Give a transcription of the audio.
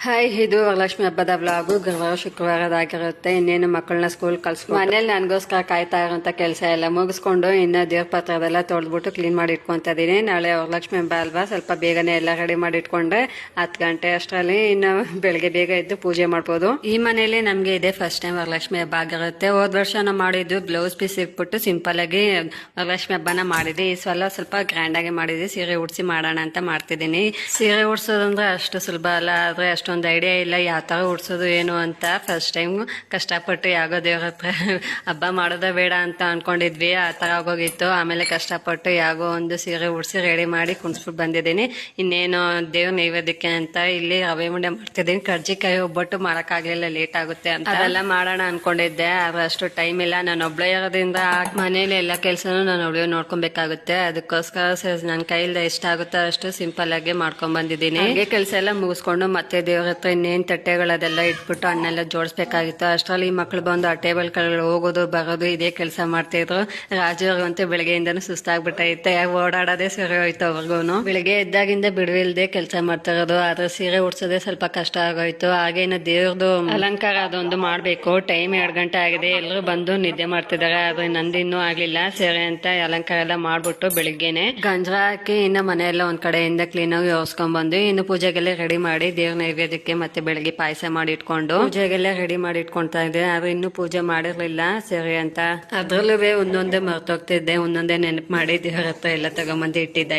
Hi, ಇದು ವರಲಕ್ಷ್ಮಿ ಹಬ್ಬದ blog. ಗುರುವಾರ ಶುಕ್ರವಾರದಾಗಿರುತ್ತೆ. ಇನ್ನೇನು ಮಕ್ಕಳನ್ನ ಸ್ಕೂಲ್ ಕಳ್ಸ್ಕೊಂಡು ಮನೇಲಿ ನನಗೋಸ್ಕರ ಕಾಯ್ತಾ ಇರೋಂಥ ಕೆಲಸ ಎಲ್ಲ ಮುಗಿಸ್ಕೊಂಡು ಇನ್ನು ದೇವ್ರ ಪಾತ್ರದೆಲ್ಲ ತೊಳೆದ್ಬಿಟ್ಟು ಕ್ಲೀನ್ ಮಾಡಿ ಇಟ್ಕೊತಾ ಇದೀನಿ. ನಾಳೆ ವರಲಕ್ಷ್ಮಿ ಹಬ್ಬ ಅಲ್ವಾ, ಸ್ವಲ್ಪ ಬೇಗನೆ ಎಲ್ಲ ರೆಡಿ ಮಾಡಿ ಇಟ್ಕೊಂಡ್ರೆ 10 ಗಂಟೆ ಅಷ್ಟರಲ್ಲಿ ಇನ್ನು ಬೆಳಗ್ಗೆ ಬೇಗ ಎದ್ದು ಪೂಜೆ ಮಾಡ್ಬೋದು. ಈ ಮನೇಲಿ ನಮ್ಗೆ ಇದೆ ಫಸ್ಟ್ ಟೈಮ್ ವರಲಕ್ಷ್ಮಿ ಹಬ್ಬ ಆಗಿರುತ್ತೆ. ಹೋದ ವರ್ಷ ನಾವು ಮಾಡಿದ್ದು ಬ್ಲೌಸ್ ಪೀಸ್ ಇಟ್ಬಿಟ್ಟು ಸಿಂಪಲ್ ಆಗಿ ವರಲಕ್ಷ್ಮಿ ಹಬ್ಬನ ಮಾಡಿದ್ವಿ. ಈ ಸಲ ಸ್ವಲ್ಪ ಗ್ರ್ಯಾಂಡ್ ಆಗಿ ಮಾಡಿದ್ವಿ. ಸೀರೆ ಉಡ್ಸಿ ಮಾಡೋಣ ಅಂತ ಮಾಡ್ತಿದ್ದೀನಿ. ಸೀರೆ ಉಡ್ಸೋದಂದ್ರೆ ಅಷ್ಟು ಸುಲಭ ಅಲ್ಲ, ಆದ್ರೆ ಅಷ್ಟೊಂದು ಐಡಿಯಾ ಇಲ್ಲ ಯಾವ ತರ ಉಡ್ಸೋದು ಏನು ಅಂತ. ಫಸ್ಟ್ ಟೈಮ್ ಕಷ್ಟಪಟ್ಟು ಯಾಗೋ ದೇವ್ರ ಹತ್ರ ಹಬ್ಬ ಮಾಡೋದ ಬೇಡ ಅಂತ ಅನ್ಕೊಂಡಿದ್ವಿ. ಆ ತರ ಆಗೋಗಿತ್ತು. ಆಮೇಲೆ ಕಷ್ಟಪಟ್ಟು ಯಾಗೋ ಒಂದು ಸೀರೆ ಉಡ್ಸಿ ರೆಡಿ ಮಾಡಿ ಕುಣಿಸ್ಬಿಟ್ಟು ಬಂದಿದ್ದೀನಿ. ಇನ್ನೇನು ದೇವ್ರ ನೈವೇದ್ಯಕ್ಕೆ ಅಂತ ಇಲ್ಲಿ ರವೆ ಉಂಡೆ ಮಾಡ್ತಿದ್ದೀನಿ. ಕರ್ಜಿಕಾಯಿ ಒಬ್ಬಟ್ಟು ಮಾಡಕ್ಕಾಗ್ಲಿಲ್ಲ, ಲೇಟ್ ಆಗುತ್ತೆ ಅಂತ ಅದೆಲ್ಲ ಮಾಡೋಣ ಅನ್ಕೊಂಡಿದ್ದೆ. ಆದ್ರೆ ಅಷ್ಟು ಟೈಮ್ ಇಲ್ಲ. ನಾನು ಒಬ್ಳೆ ಇರೋದ್ರಿಂದ ಮನೇಲಿ ಎಲ್ಲ ಕೆಲ್ಸನೂ ನಾನು ಒಬ್ಳೆ ನೋಡ್ಕೊಬೇಕಾಗುತ್ತೆ. ಅದಕ್ಕೋಸ್ಕರ ನನ್ನ ಕೈಯಿಂದ ಎಷ್ಟಾಗುತ್ತೋ ಅಷ್ಟು ಸಿಂಪಲ್ ಆಗಿ ಮಾಡ್ಕೊಂಡ್ ಬಂದಿದ್ದೀನಿ. ಹಾಗೆ ಕೆಲಸ ಎಲ್ಲ ಮುಗಿಸ್ಕೊಂಡು ಮತ್ತೆ ದೇವ್ರ ಹತ್ರ ಇನ್ನೇನ್ ತಟ್ಟೆಗಳದೆಲ್ಲ ಇಟ್ಬಿಟ್ಟು ಅನ್ನೆಲ್ಲ ಜೋಡಿಸ್ಬೇಕಾಗಿತ್ತು. ಅಷ್ಟರಲ್ಲಿ ಮಕ್ಳು ಬಂದು ಆ ಟೇಬಲ್ ಕೆಳಗಡೆ ಹೋಗೋದು ಬರೋದು ಇದೇ ಕೆಲಸ ಮಾಡ್ತಿದ್ರು. ರಾಜವ್ರಿಗಂತೂ ಬೆಳಗ್ಗೆಯಿಂದನೂ ಸುಸ್ತಾಗ್ಬಿಟ್ಟೈತೆ, ಓಡಾಡೋದೇ ಸರಿ ಹೋಯ್ತು ಅವ್ರಿಗೂನು. ಬೆಳಿಗ್ಗೆ ಎದ್ದಾಗಿಂದ ಬಿಡುವಿಲ್ದೆ ಕೆಲಸ ಮಾಡ್ತಿರೋದು. ಆದ್ರೆ ಸೀರೆ ಉಡ್ಸೋದೇ ಸ್ವಲ್ಪ ಕಷ್ಟ ಆಗೋಯ್ತು. ಹಾಗೇನು ದೇವ್ರದು ಅಲಂಕಾರ ಅದೊಂದು ಮಾಡ್ಬೇಕು. ಟೈಮ್ 2 ಗಂಟೆ ಆಗಿದೆ. ಎಲ್ಲರೂ ಬಂದು ನಿದ್ದೆ ಮಾಡ್ತಿದ್ದಾರೆ. ಆದ್ರೆ ನಂದಿನ್ನೂ ಆಗ್ಲಿಲ್ಲ. ಸೀರೆ ಅಂತ ಅಲಂಕಾರ ಎಲ್ಲ ಮಾಡ್ಬಿಟ್ಟು ಬೆಳಿಗ್ಗೆನೆ ಗಂಜರ ಹಾಕಿ ಇನ್ನು ಮನೆಯೆಲ್ಲ ಒಂದ್ ಕಡೆಯಿಂದ ಕ್ಲೀನ್ ಆಗಿ ಒರೆಸ್ಕೊಂಡ್ ಬಂದು ಇನ್ನು ಪೂಜೆಗೆಲ್ಲ ರೆಡಿ ಮಾಡಿ ದೇವ್ರ ನೈವೇದ್ಯಕ್ಕೆ ಮತ್ತೆ ಬೆಳಗ್ಗೆ ಪಾಯಸ ಮಾಡಿ ಇಟ್ಕೊಂಡು ಪೂಜೆಗೆಲ್ಲ ರೆಡಿ ಮಾಡಿ ಇಟ್ಕೊಂತಾ ಇದ್ದೆ. ಆದ್ರೆ ಇನ್ನು ಪೂಜೆ ಮಾಡಿರ್ಲಿಲ್ಲ ಸರಿ ಅಂತ. ಅದ್ರಲ್ಲೂ ಒಂದೊಂದೇ ಮರ್ತೋಗ್ತಿದ್ದೆ. ಒಂದೊಂದೇ ನೆನಪು ಮಾಡಿ ದೇವ್ರ ಹತ್ರ ಎಲ್ಲ ತಗೊಂಬಂದು ಇಟ್ಟಿದ್ದೆ.